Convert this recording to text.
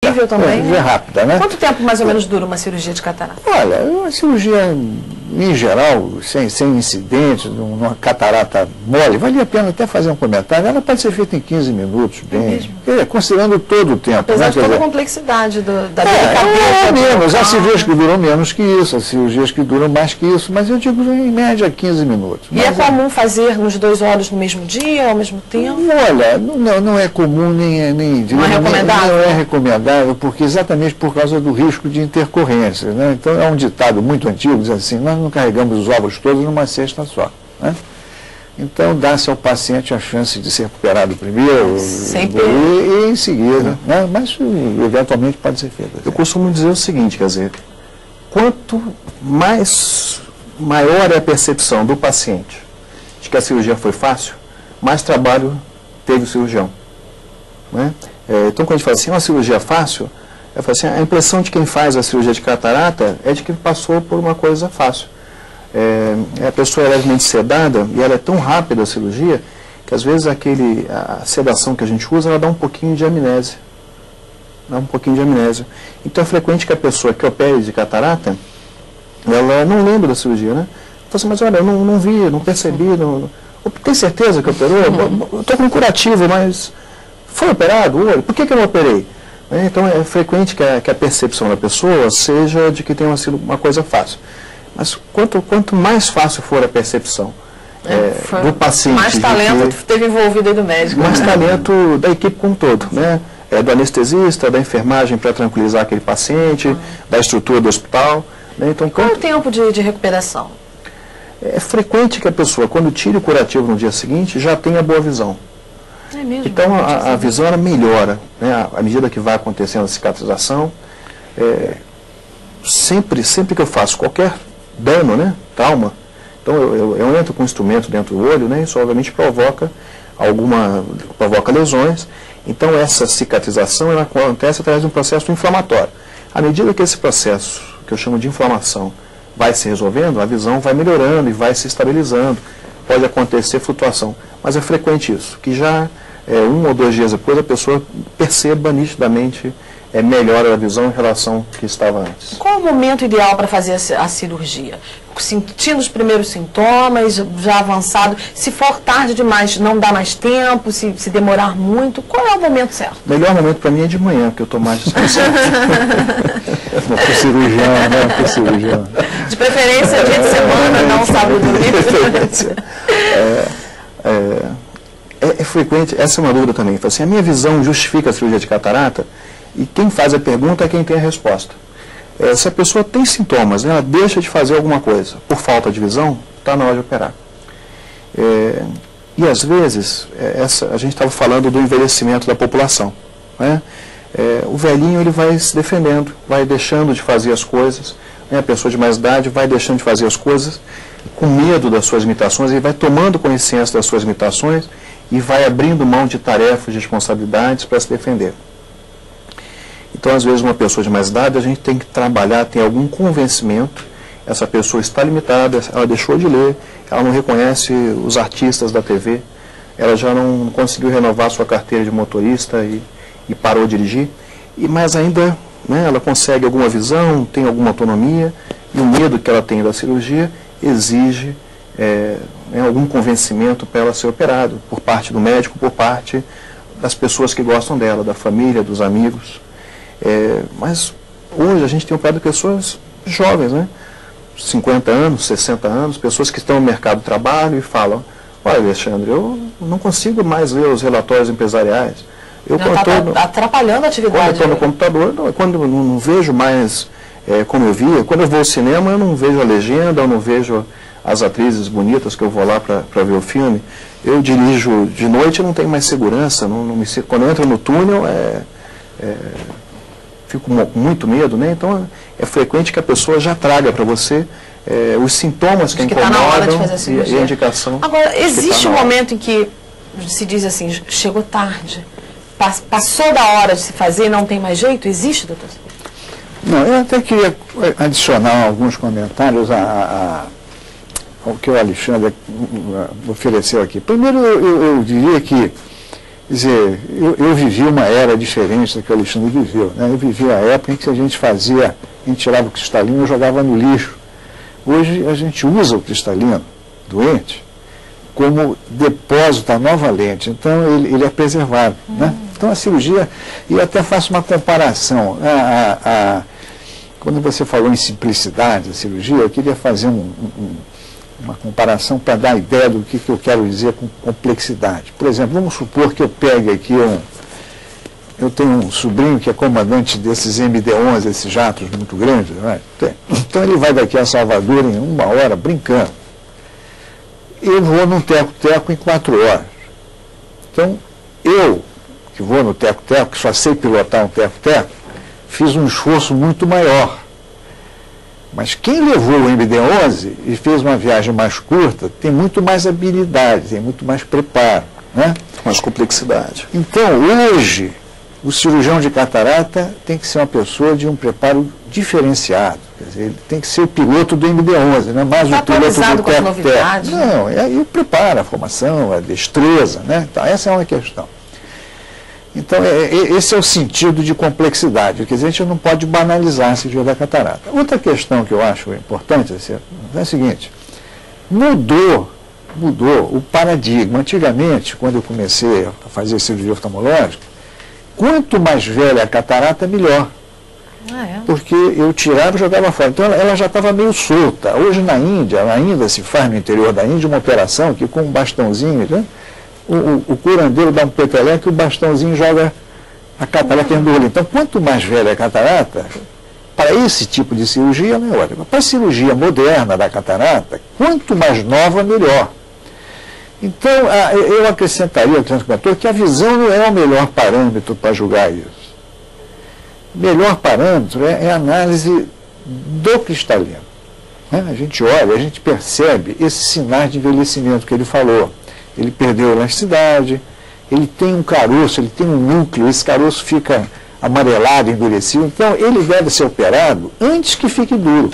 Também, é rápida, né? Quanto tempo mais ou menos dura uma cirurgia de catarata? Olha, uma cirurgia, em geral, sem incidentes, numa catarata mole, vale a pena até fazer um comentário, ela pode ser feita em 15 minutos, bem, considerando todo o tempo. Apesar de toda a complexidade da delicadeza. Menos, há cirurgias que duram menos que isso, há cirurgias que duram mais que isso, mas eu digo em média 15 minutos. E é comum fazer nos dois olhos no mesmo dia, ao mesmo tempo? Olha, não é comum, nem não é recomendável? Não é recomendável, porque exatamente por causa do risco de intercorrência, né? Então é um ditado muito antigo, diz assim, nós não carregamos os ovos todos numa cesta só, né? Então dá-se ao paciente a chance de ser recuperado primeiro e em seguida, né? Mas eventualmente pode ser feito. Eu costumo dizer o seguinte, quer dizer, quanto maior é a percepção do paciente de que a cirurgia foi fácil, mais trabalho teve o cirurgião, né? Então quando a gente fala assim, uma cirurgia fácil, eu falo assim, a impressão de quem faz a cirurgia de catarata é de que passou por uma coisa fácil. A pessoa é levemente sedada e ela é tão rápida a cirurgia que às vezes a sedação que a gente usa, ela dá um pouquinho de amnésia. Então é frequente que a pessoa que opere de catarata, ela não lembra da cirurgia, né? Fala assim, mas olha, eu não vi, não percebi, tem certeza que operou? Eu estou com um curativo, mas foi operado? Olha, por que eu não operei? Então é frequente que a percepção da pessoa seja de que tem sido uma coisa fácil. Mas quanto mais fácil for a percepção do paciente... Mais talento teve envolvido aí do médico. Mais talento da equipe como um todo, né? Do anestesista, da enfermagem para tranquilizar aquele paciente, da estrutura do hospital. Né? Então, qual é o tempo de recuperação? É frequente que a pessoa, quando tire o curativo no dia seguinte, já tenha boa visão. É mesmo? Então a visão ela melhora, né? À medida que vai acontecendo a cicatrização. Sempre que eu faço qualquer dano, né, trauma, então eu entro com um instrumento dentro do olho, né, isso obviamente provoca lesões. Então essa cicatrização ela acontece através de um processo inflamatório. À medida que esse processo, que eu chamo de inflamação, vai se resolvendo, a visão vai melhorando e vai se estabilizando. Pode acontecer flutuação, mas é frequente isso, que já 1 ou 2 dias depois a pessoa perceba nitidamente melhora a visão em relação ao que estava antes. Qual o momento ideal para fazer a cirurgia? Sentindo os primeiros sintomas, já avançado, se for tarde demais, não dá mais tempo, se demorar muito, qual é o momento certo? O melhor momento para mim é de manhã, porque eu estou mais descansado. Pro cirurgião. De preferência dia de semana, não sábado e domingo. É frequente, essa é uma dúvida também. Assim, a minha visão justifica a cirurgia de catarata? E quem faz a pergunta é quem tem a resposta. Se a pessoa tem sintomas, né, ela deixa de fazer alguma coisa por falta de visão, está na hora de operar. E às vezes, a gente estava falando do envelhecimento da população, né? O velhinho ele vai se defendendo, vai deixando de fazer as coisas, né? A pessoa de mais idade vai deixando de fazer as coisas com medo das suas limitações, ele vai tomando consciência das suas limitações e vai abrindo mão de tarefas, de responsabilidades para se defender. Então, às vezes, uma pessoa de mais idade, a gente tem que trabalhar, tem algum convencimento, essa pessoa está limitada, ela deixou de ler, ela não reconhece os artistas da TV, ela já não conseguiu renovar sua carteira de motorista e parou de dirigir, mas ainda, né, ela consegue alguma visão, tem alguma autonomia, e o medo que ela tem da cirurgia exige algum convencimento para ela ser operada, por parte do médico, por parte das pessoas que gostam dela, da família, dos amigos. Mas hoje a gente tem operado pessoas jovens, né? 50 anos, 60 anos, pessoas que estão no mercado de trabalho e falam, olha, Alexandre, eu não consigo mais ler os relatórios empresariais. Eu está atrapalhando a atividade. Quando eu estou no computador, quando eu não vejo mais como eu via, quando eu vou ao cinema eu não vejo a legenda, eu não vejo as atrizes bonitas que eu vou lá para ver o filme. Eu dirijo de noite e não tenho mais segurança, quando eu entro no túnel fico com muito medo, né? Então é frequente que a pessoa já traga para você os sintomas que incomodam tá na hora de fazer e a indicação. Agora, existe um momento em que se diz assim, chegou tarde, passou da hora de se fazer, não tem mais jeito? Existe, doutor? Não, eu até queria adicionar alguns comentários ao que o Alexandre ofereceu aqui. Primeiro, eu diria que Quer dizer, eu vivi uma era diferente da que o Alexandre viveu, né? Eu vivi a época em que a gente tirava o cristalino e jogava no lixo. Hoje a gente usa o cristalino doente como depósito da nova lente, então ele é preservado, né? Então a cirurgia, e eu até faço uma comparação, quando você falou em simplicidade da cirurgia, eu queria fazer uma comparação para dar ideia do que eu quero dizer com complexidade. Por exemplo, vamos supor que eu pegue aqui eu tenho um sobrinho que é comandante desses MD-11, esses jatos muito grandes, né? Então ele vai daqui a Salvador em 1 hora brincando. Eu vou num teco-teco em 4 horas. Então, eu, que vou no teco-teco, que só sei pilotar um teco-teco, fiz um esforço muito maior. Mas quem levou o MD-11 e fez uma viagem mais curta, tem muito mais habilidade, tem muito mais preparo, né? Mais complexidade. Então, hoje, o cirurgião de catarata tem que ser uma pessoa de um preparo diferenciado. Quer dizer, ele tem que ser o piloto do MD-11, não é mais o piloto do teco-teco. Não, aí o preparo, a formação, a destreza, né? Então, essa é uma questão. Então, esse é o sentido de complexidade. Quer dizer, a gente não pode banalizar a cirurgia da catarata. Outra questão que eu acho importante é a seguinte: mudou o paradigma. Antigamente, quando eu comecei a fazer cirurgia oftalmológica, quanto mais velha a catarata, melhor. Porque eu tirava e jogava fora. Então ela já estava meio solta. Hoje na Índia, ainda se faz no interior da Índia uma operação que com um bastãozinho, né, o curandeiro dá um peteleco e o bastãozinho joga a catarata dentro do olho. Então quanto mais velha a catarata, para esse tipo de cirurgia ela é ótima. Para a cirurgia moderna da catarata, quanto mais nova, melhor. Então, eu acrescentaria ao transplantor que a visão não é o melhor parâmetro para julgar isso. O melhor parâmetro é a análise do cristalino. Né? A gente olha, a gente percebe esses sinais de envelhecimento que ele falou. Ele perdeu a elasticidade, ele tem um caroço, ele tem um núcleo, esse caroço fica amarelado, endurecido. Então, ele deve ser operado antes que fique duro.